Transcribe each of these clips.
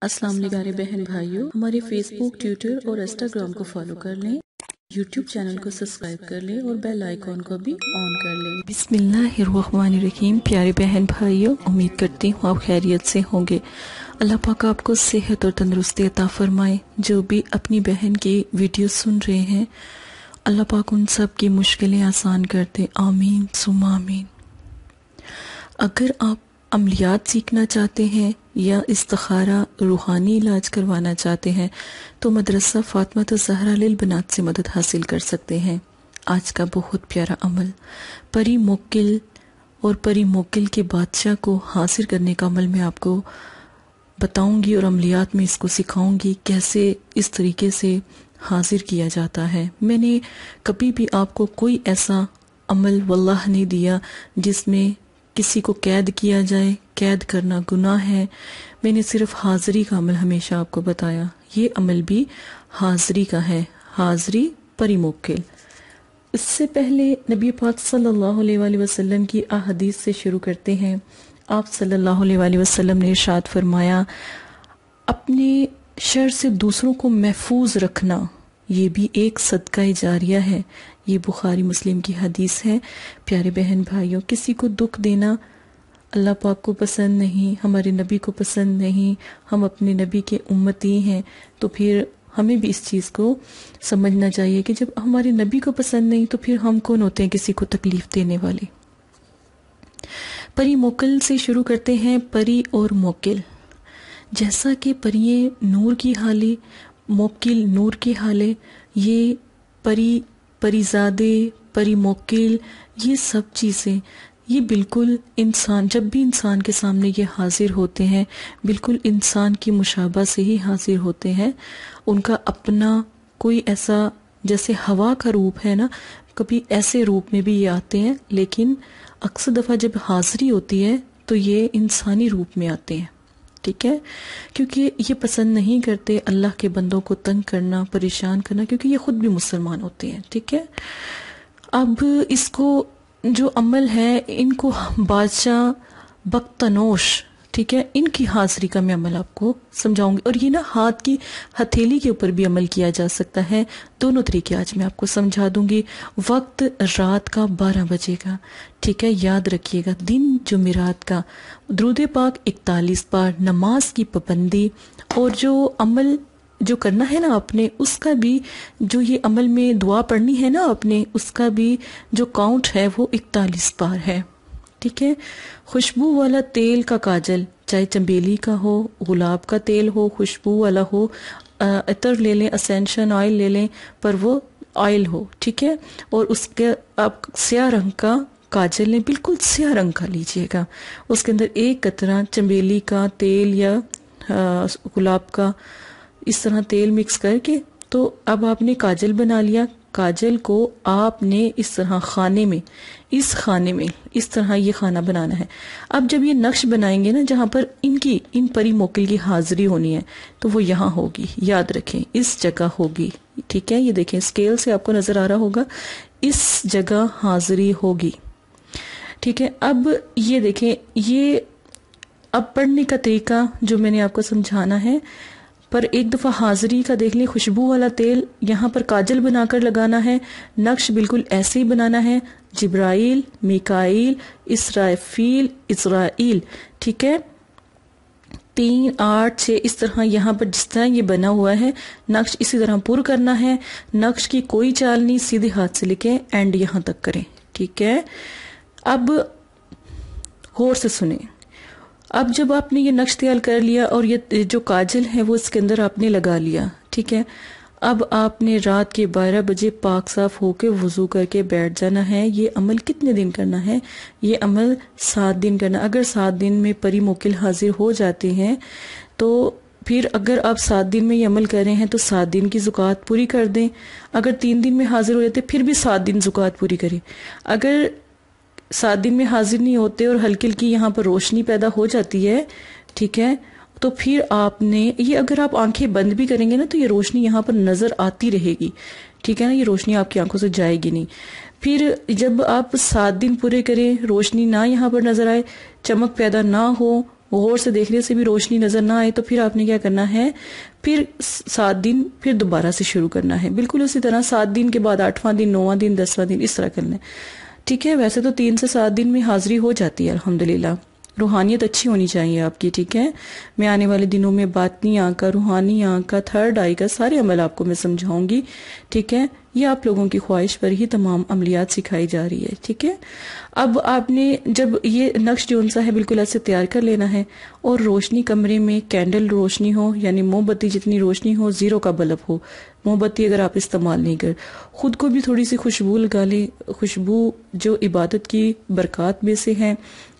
السلام علیکم پیارے بہن بھائیوں، ہمارے فیس بک، ٹویٹر اور انسٹاگرام کو فالو کر لیں، یوٹیوب چینل کو سبسکرائب کر لیں اور بیل آئیکن کو بھی آن کر لیں۔ بسم اللہ الرحمن الرحیم۔ پیارے بہن بھائیوں، امید کرتی ہوں آپ خیریت سے ہوں گے۔ اللہ پاک آپ کو صحت اور تندرستی عطا فرمائے۔ جو بھی اپنی بہن کی ویڈیو سن رہے ہیں، اللہ پاک ان سب کی مشکلیں آسان کر دے، آمین ثم آمین۔ اگر آپ عملیات سیکھنا چاہتے ہیں یا استخارہ روحانی علاج کروانا چاہتے ہیں تو مدرسہ فاطمہ الزہرا للبنات سے مدد حاصل کر سکتے ہیں۔ آج کا بہت پیارا عمل، پری موکل اور پری موکل کے بادشاہ کو حاضر کرنے کا عمل میں آپ کو بتاؤں گی اور عملیات میں اس کو سکھاؤں گی کیسے اس طریقے سے حاضر کیا جاتا ہے۔ میں نے کبھی بھی آپ کو کوئی ایسا عمل واللہ نہیں دیا جس میں کسی کو قید کیا جائے۔ قید کرنا گناہ ہے۔ میں نے صرف حاضری کا عمل ہمیشہ آپ کو بتایا۔ یہ عمل بھی حاضری کا ہے، حاضری پری موکل۔ اس سے پہلے نبی پاک صلی اللہ علیہ وآلہ وسلم کی احادیث سے شروع کرتے ہیں۔ آپ صلی اللہ علیہ وآلہ وسلم نے ارشاد فرمایا، اپنے شر سے دوسروں کو محفوظ رکھنا یہ بھی ایک صدقہ جاریہ ہے۔ یہ بخاری مسلم کی حدیث ہے۔ پیارے بہن بھائیوں، کسی کو دکھ دینا اللہ پاک کو پسند نہیں، ہمارے نبی کو پسند نہیں۔ ہم اپنے نبی کے امتی ہیں، تو پھر ہمیں بھی اس چیز کو سمجھنا چاہیے کہ جب ہمارے نبی کو پسند نہیں تو پھر ہم کون ہوتے ہیں کسی کو تکلیف دینے والے۔ پری موکل سے شروع کرتے ہیں۔ پری اور موکل، جیسا کہ پرییں نور کی حالے، موکل نور کی حالے، یہ پریزادے، پری موکل، یہ سب چیزیں یہ بالکل انسان، جب بھی انسان کے سامنے یہ حاضر ہوتے ہیں بالکل انسان کی مشابہ سے ہی حاضر ہوتے ہیں۔ ان کا اپنا کوئی ایسا، جیسے ہوا کا روپ ہے نا، کبھی ایسے روپ میں بھی یہ آتے ہیں، لیکن اکثر دفعہ جب حاضری ہوتی ہے تو یہ انسانی روپ میں آتے ہیں، ٹھیک ہے، کیونکہ یہ پسند نہیں کرتے اللہ کے بندوں کو تنگ کرنا، پریشان کرنا، کیونکہ یہ خود بھی مسلمان ہوتے ہیں، ٹھیک ہے۔ اب اس کو جو عمل ہے، ان کو بادشاہ بختنوش، ٹھیک ہے، ان کی حاضری کا میں عمل آپ کو سمجھاؤں گی۔ اور یہ نا ہاتھ کی ہتھیلی کے اوپر بھی عمل کیا جا سکتا ہے۔ دونوں طریقے آج میں آپ کو سمجھا دوں گی۔ وقت رات کا 12 بجے کا، ٹھیک ہے، یاد رکھیے گا۔ دن جمعرات کا، درود پاک 41 بار، نماز کی پابندی، اور جو عمل جو کرنا ہے نا آپ نے، اس کا بھی جو یہ عمل میں دعا پڑھنی ہے نا آپ نے، اس کا بھی جو کاؤنٹ ہے وہ 41 بار ہے، ٹھیک ہے۔ خوشبو والا تیل کا کاجل، چاہے چنبیلی کا ہو، گلاب کا تیل ہو، خوشبو والا ہو، عطر لے لیں، اسینشن آئل لے لیں، پر وہ آئل ہو، ٹھیک ہے۔ اور اس کے آپ سیاہ رنگ کا کاجل لیں، بالکل سیاہ رنگ کا لیجئے گا۔ اس کے اندر ایک قطرہ چنبیلی کا تیل یا گلاب کا اس طرح تیل مکس کر کے، تو اب آپ نے کاجل بنا لیا۔ کاجل کو آپ نے اس طرح خانے میں اس طرح یہ خانہ بنانا ہے۔ اب جب یہ نقش بنائیں گے نا، جہاں پر ان پری موکل کی حاضری ہونی ہے، تو وہ یہاں ہوگی، یاد رکھیں اس جگہ ہوگی، ٹھیک ہے۔ یہ دیکھیں اسکیل سے آپ کو نظر آ رہا ہوگا، اس جگہ حاضری ہوگی، ٹھیک ہے۔ اب یہ دیکھیں، یہ اب پڑھنے کا طریقہ جو میں نے آپ کو سمجھانا ہے، پر ایک دفعہ حاضری کا دیکھ لیں۔ خوشبو والا تیل یہاں پر کاجل بنا کر لگانا ہے، نقش بالکل ایسے ہی بنانا ہے، جبرائیل، میکائیل، اسرافیل، اسرائیل، ٹھیک ہے، 3 8 6 اس طرح یہاں پر جس طرح یہ بنا ہوا ہے نقش اسی طرح پر کرنا ہے۔ نقش کی کوئی چال نہیں، سیدھے ہاتھ سے لکھیں، اینڈ یہاں تک کریں، ٹھیک ہے۔ اب غور سے سنیں۔ اب جب آپ نے یہ نقش تیار کر لیا اور یہ جو کاجل ہے وہ اس کے اندر آپ نے لگا لیا، ٹھیک ہے۔ اب آپ نے رات کے 12 بجے پاک صاف ہو کے وضو کر کے بیٹھ جانا ہے۔ یہ عمل کتنے دن کرنا ہے؟ یہ عمل 7 دن کرنا۔ اگر 7 دن میں پری موکل حاضر ہو جاتے ہیں تو پھر اگر آپ 7 دن میں یہ عمل کر رہے ہیں تو 7 دن کی زکوٰۃ پوری کر دیں۔ اگر 3 دن میں حاضر ہو جاتے پھر بھی 7 دن زکوٰۃ پوری کریں۔ اگر 7 دن میں حاضر نہیں ہوتے اور ہلکی ہلکی یہاں پر روشنی پیدا ہو جاتی ہے، ٹھیک ہے، تو پھر آپ نے یہ، اگر آپ آنکھیں بند بھی کریں گے نا تو یہ روشنی یہاں پر نظر آتی رہے گی، ٹھیک ہے نا، یہ روشنی آپ کی آنکھوں سے جائے گی نہیں۔ پھر جب آپ 7 دن پورے کریں، روشنی نہ یہاں پر نظر آئے، چمک پیدا نہ ہو، غور سے دیکھنے سے بھی روشنی نظر نہ آئے تو پھر آپ نے کیا کرنا ہے، پھر 7 دن پھر دوبارہ سے شروع کرنا ہے. بالکل اسی طرح 7 دن کے بعد 8واں دن، 9واں دن، 10واں دن، اس طرح کرنا ہے. ٹھیک ہے، ویسے تو 3 سے 7 دن میں حاضری ہو جاتی ہے الحمدللہ. روحانیت اچھی ہونی چاہیے آپ کی. ٹھیک ہے، میں آنے والے دنوں میں باطنی آنکھ کا، روحانی آنکھ کا، تھرڈ آئی کا سارے عمل آپ کو میں سمجھاؤں گی. ٹھیک ہے، یہ آپ لوگوں کی خواہش پر ہی تمام عملیات سکھائی جا رہی ہے. ٹھیک ہے، اب آپ نے جب یہ نقش جو سا ہے بالکل ایسے تیار کر لینا ہے، اور روشنی کمرے میں کینڈل روشنی ہو، یعنی موم بتی جتنی روشنی ہو، 0 کا بلب ہو. موم بتی اگر آپ استعمال نہیں کر، خود کو بھی تھوڑی سی خوشبو لگا لیں. خوشبو جو عبادت کی برکات میں سے ہے،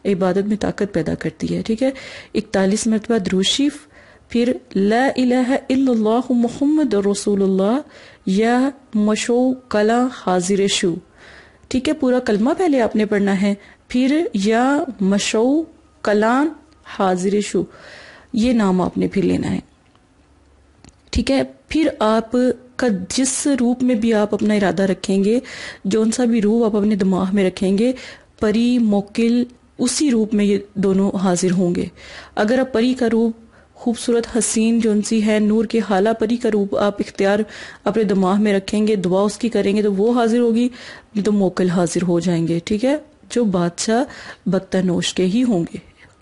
عبادت میں طاقت پیدا کرتی ہے. ٹھیک ہے، 41 مرتبہ درود شریف، پھر لا الہ الا اللہ محمد رسول اللہ یا مشو کلا حاضر شو. ٹھیک ہے، پورا کلمہ پہلے آپ نے پڑھنا ہے، پھر یا مشو کلان حاضر شو، یہ نام آپ نے پھر لینا ہے. ٹھیک ہے، پھر آپ کا جس روپ میں بھی آپ اپنا ارادہ رکھیں گے، جون سا بھی روپ آپ اپنے دماغ میں رکھیں گے، پری موکل اسی روپ میں یہ دونوں حاضر ہوں گے. اگر آپ پری کا روپ خوبصورت حسین جون سی ہے، نور کے حالہ پری کا روپ آپ اختیار اپنے دماغ میں رکھیں گے، دعا اس کی کریں گے تو وہ حاضر ہوگی، تو موکل حاضر ہو جائیں گے. ٹھیک ہے، جو بادشاہ بختانوش کے ہی ہوں گے.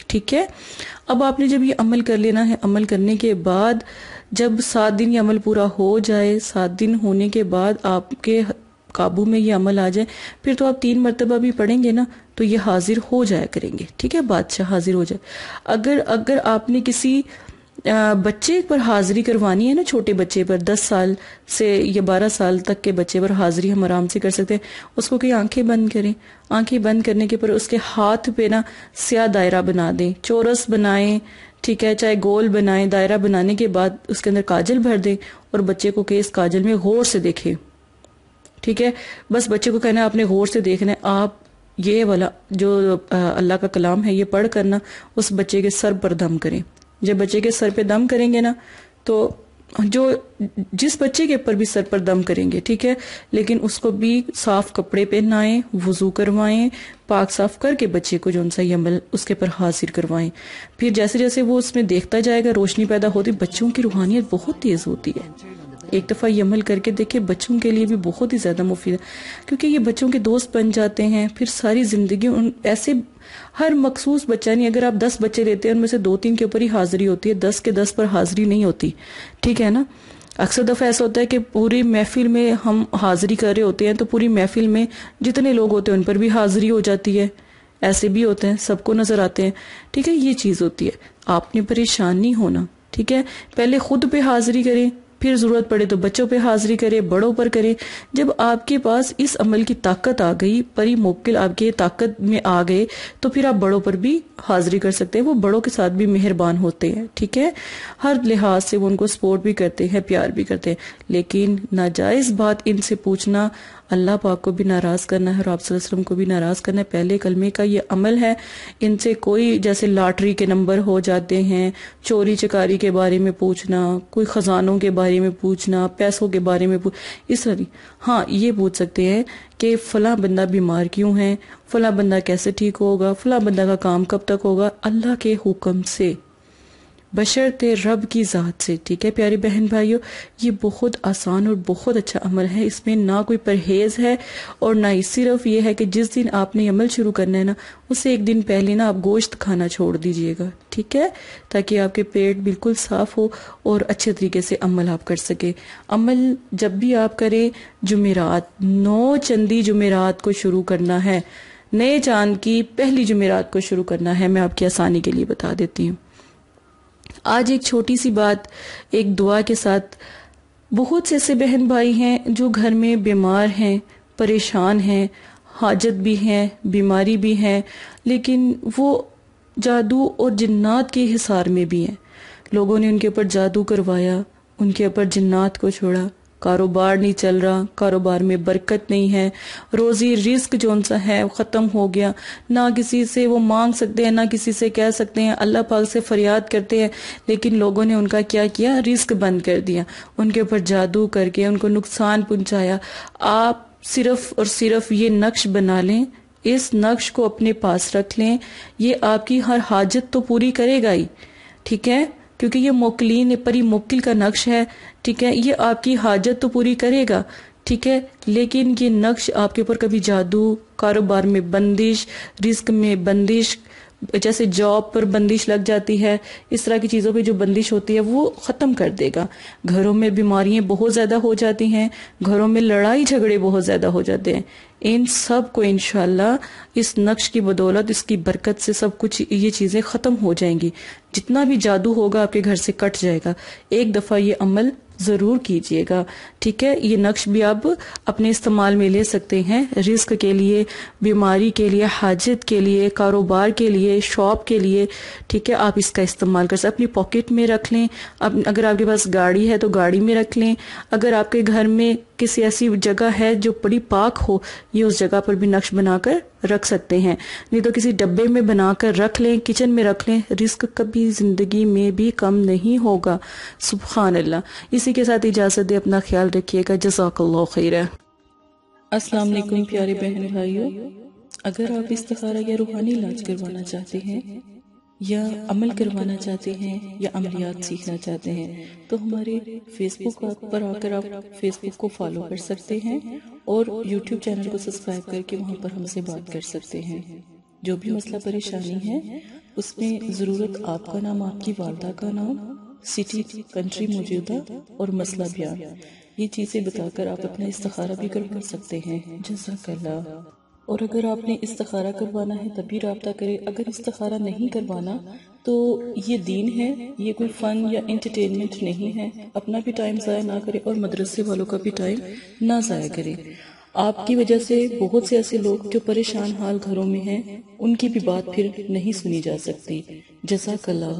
ٹھیک ہے، اب آپ نے جب یہ عمل کر لینا ہے، عمل کرنے کے بعد جب 7 دن یہ عمل پورا ہو جائے، 7 دن ہونے کے بعد آپ کے قابو میں یہ عمل آ جائے، پھر تو آپ 3 مرتبہ بھی پڑھیں گے نا تو یہ حاضر ہو جایا کریں گے. ٹھیک ہے، بادشاہ حاضر ہو جائے. اگر آپ نے کسی بچے پر حاضری کروانی ہے نا، چھوٹے بچے پر 10 سال سے یا 12 سال تک کے بچے پر حاضری ہم آرام سے کر سکتے ہیں. اس کو کہ آنکھیں بند کریں، آنکھیں بند کرنے کے پر اس کے ہاتھ پہ نا سیاہ دائرہ بنا دیں، چورس بنائیں. ٹھیک ہے، چاہے گول بنائیں. دائرہ بنانے کے بعد اس کے اندر کاجل بھر دیں اور بچے کو کہ اس کاجل میں غور سے دیکھیں. ٹھیک ہے، بس بچے کو کہنا ہے آپ نے غور سے دیکھنا ہے. آپ یہ والا جو اللہ کا کلام ہے یہ پڑھ کرنا اس بچے کے سر پر دم کریں. جب بچے کے سر پہ دم کریں گے نا تو جو جس بچے کے اوپر بھی سر پر دم کریں گے، ٹھیک ہے، لیکن اس کو بھی صاف کپڑے پہنائیں، وضو کروائیں، پاک صاف کر کے بچے کو جو ان سا یہ عمل اس کے پر حاضر کروائیں. پھر جیسے جیسے وہ اس میں دیکھتا جائے گا روشنی پیدا ہوتی. بچوں کی روحانیت بہت تیز ہوتی ہے. ایک دفعہ یہ عمل کر کے دیکھیں، بچوں کے لیے بھی بہت ہی زیادہ مفید ہے، کیونکہ یہ بچوں کے دوست بن جاتے ہیں. پھر ساری زندگی ایسے ہر مخصوص بچہ نہیں، اگر آپ 10 بچے لیتے ہیں ان میں سے 2-3 کے اوپر ہی حاضری ہوتی ہے، 10 کے 10 پر حاضری نہیں ہوتی. ٹھیک ہے نا، اکثر دفعہ ایسا ہوتا ہے کہ پوری محفل میں ہم حاضری کر رہے ہوتے ہیں تو پوری محفل میں جتنے لوگ ہوتے ہیں ان پر بھی حاضری ہو جاتی ہے. ایسے بھی ہوتے ہیں، سب کو نظر آتے ہیں. ٹھیک ہے، یہ چیز ہوتی ہے. آپ نے پریشان نہیں ہونا. ٹھیک ہے، پہلے خود پہ حاضری کریں، پھر ضرورت پڑے تو بچوں پہ حاضری کرے، بڑوں پر کرے. جب آپ کے پاس اس عمل کی طاقت آ گئی، پری موکل آپ کے طاقت میں آ گئے، تو پھر آپ بڑوں پر بھی حاضری کر سکتے ہیں. وہ بڑوں کے ساتھ بھی مہربان ہوتے ہیں. ٹھیک ہے، ہر لحاظ سے وہ ان کو سپورٹ بھی کرتے ہیں، پیار بھی کرتے ہیں. لیکن ناجائز بات ان سے پوچھنا اللہ پاک کو بھی ناراض کرنا ہے اور آپ صلی اللہ علیہ وسلم کو بھی ناراض کرنا ہے. پہلے کلمے کا یہ عمل ہے. ان سے کوئی جیسے لاٹری کے نمبر ہو جاتے ہیں، چوری چکاری کے بارے میں پوچھنا، کوئی خزانوں کے بارے میں پوچھنا، پیسوں کے بارے میں اس طرح نہیں. ہاں یہ پوچھ سکتے ہیں کہ فلاں بندہ بیمار کیوں ہے، فلاں بندہ کیسے ٹھیک ہوگا، فلاں بندہ کا کام کب تک ہوگا، اللہ کے حکم سے، بشرط رب کی ذات سے. ٹھیک ہے پیارے بہن بھائیوں، یہ بہت آسان اور بہت اچھا عمل ہے. اس میں نہ کوئی پرہیز ہے اور نہ ہی صرف یہ ہے کہ جس دن آپ نے عمل شروع کرنا ہے نا اس سے 1 دن پہلے نا آپ گوشت کھانا چھوڑ دیجئے گا. ٹھیک ہے، تاکہ آپ کے پیٹ بالکل صاف ہو اور اچھے طریقے سے عمل آپ کر سکے. عمل جب بھی آپ کریں، جمعرات 9 چندی جمعرات کو شروع کرنا ہے. نئے چاند کی پہلی جمعرات کو شروع کرنا ہے. میں آپ کی آسانی کے لیے بتا دیتی ہوں. آج ایک چھوٹی سی بات ایک دعا کے ساتھ. بہت سے ایسے بہن بھائی ہیں جو گھر میں بیمار ہیں، پریشان ہیں، حاجت بھی ہیں، بیماری بھی ہیں، لیکن وہ جادو اور جنات کے حصار میں بھی ہیں. لوگوں نے ان کے اوپر جادو کروایا، ان کے اوپر جنات کو چھوڑا، کاروبار نہیں چل رہا، کاروبار میں برکت نہیں ہے، روزی رزق جون سا ہے ختم ہو گیا. نہ کسی سے وہ مانگ سکتے ہیں، نہ کسی سے کہہ سکتے ہیں، اللہ پاک سے فریاد کرتے ہیں، لیکن لوگوں نے ان کا کیا کیا، رزق بند کر دیا، ان کے اوپر جادو کر کے ان کو نقصان پہنچایا. آپ صرف اور صرف یہ نقش بنا لیں اس نقش کو اپنے پاس رکھ لیں، یہ آپ کی ہر حاجت تو پوری کرے گا ہی، ٹھیک ہے، کیونکہ یہ موکلین پری موکل کا نقش ہے، ٹھیک ہے، یہ آپ کی حاجت تو پوری کرے گا، ٹھیک ہے، لیکن یہ نقش آپ کے اوپر کبھی جادو، کاروبار میں بندش، رزق میں بندش، جیسے جاب پر بندش لگ جاتی ہے، اس طرح کی چیزوں پہ جو بندش ہوتی ہے وہ ختم کر دے گا۔ گھروں میں بیماریاں بہت زیادہ ہو جاتی ہیں، گھروں میں لڑائی جھگڑے بہت زیادہ ہو جاتے ہیں، ان سب کو انشاءاللہ اس نقش کی بدولت، اس کی برکت سے سب کچھ یہ چیزیں ختم ہو جائیں گی، جتنا بھی جادو ہوگا آپ کے گھر سے کٹ جائے گا۔ ایک دفعہ یہ عمل ضرور کیجئے گا، ٹھیک ہے۔ یہ نقش بھی آپ اپنے استعمال میں لے سکتے ہیں، رزق کے لیے، بیماری کے لیے، حاجت کے لیے، کاروبار کے لیے، شاپ کے لیے، ٹھیک ہے، آپ اس کا استعمال کر سکتے، اپنی پاکٹ میں رکھ لیں، اگر آپ کے پاس گاڑی ہے تو گاڑی میں رکھ لیں، اگر آپ کے گھر میں کسی ایسی جگہ ہے جو بڑی پاک ہو، یہ اس جگہ پر بھی نقش بنا کر رکھ سکتے ہیں، نہیں تو کسی ڈبے میں بنا کر رکھ لیں، کچن میں رکھ لیں، رزق کبھی زندگی میں بھی کم نہیں ہوگا۔ سبحان اللہ۔ اسی کے ساتھ اجازت دے، اپنا خیال رکھیے گا، جزاک اللہ خیر۔ السلام علیکم پیارے بہن بھائیوں، اگر آپ استخارہ یا روحانی علاج کروانا چاہتے ہیں یا عمل کروانا چاہتے ہیں یا عملیات سیکھنا چاہتے ہیں تو ہمارے فیس بک پر آ کر آپ فیس بک کو فالو کر سکتے ہیں اور یوٹیوب چینل کو سبسکرائب کر کے وہاں پر ہم سے بات کر سکتے ہیں۔ جو بھی مسئلہ پریشانی ہے اس میں ضرورت آپ کا نام، آپ کی والدہ کا نام، سٹی، کنٹری موجودہ اور مسئلہ بیان، یہ چیزیں بتا کر آپ اپنا استخارہ بھی کروا سکتے ہیں۔ جزاک اللہ۔ اور اگر آپ نے استخارہ کروانا ہے تبھی رابطہ کرے، اگر استخارہ نہیں کروانا تو یہ دین ہے، یہ کوئی فن یا انٹرٹینمنٹ نہیں ہے، اپنا بھی ٹائم ضائع نہ کرے اور مدرسے والوں کا بھی ٹائم نہ ضائع کرے۔ آپ کی وجہ سے بہت سے ایسے لوگ جو پریشان حال گھروں میں ہیں ان کی بھی بات پھر نہیں سنی جا سکتی۔ جزاک اللہ۔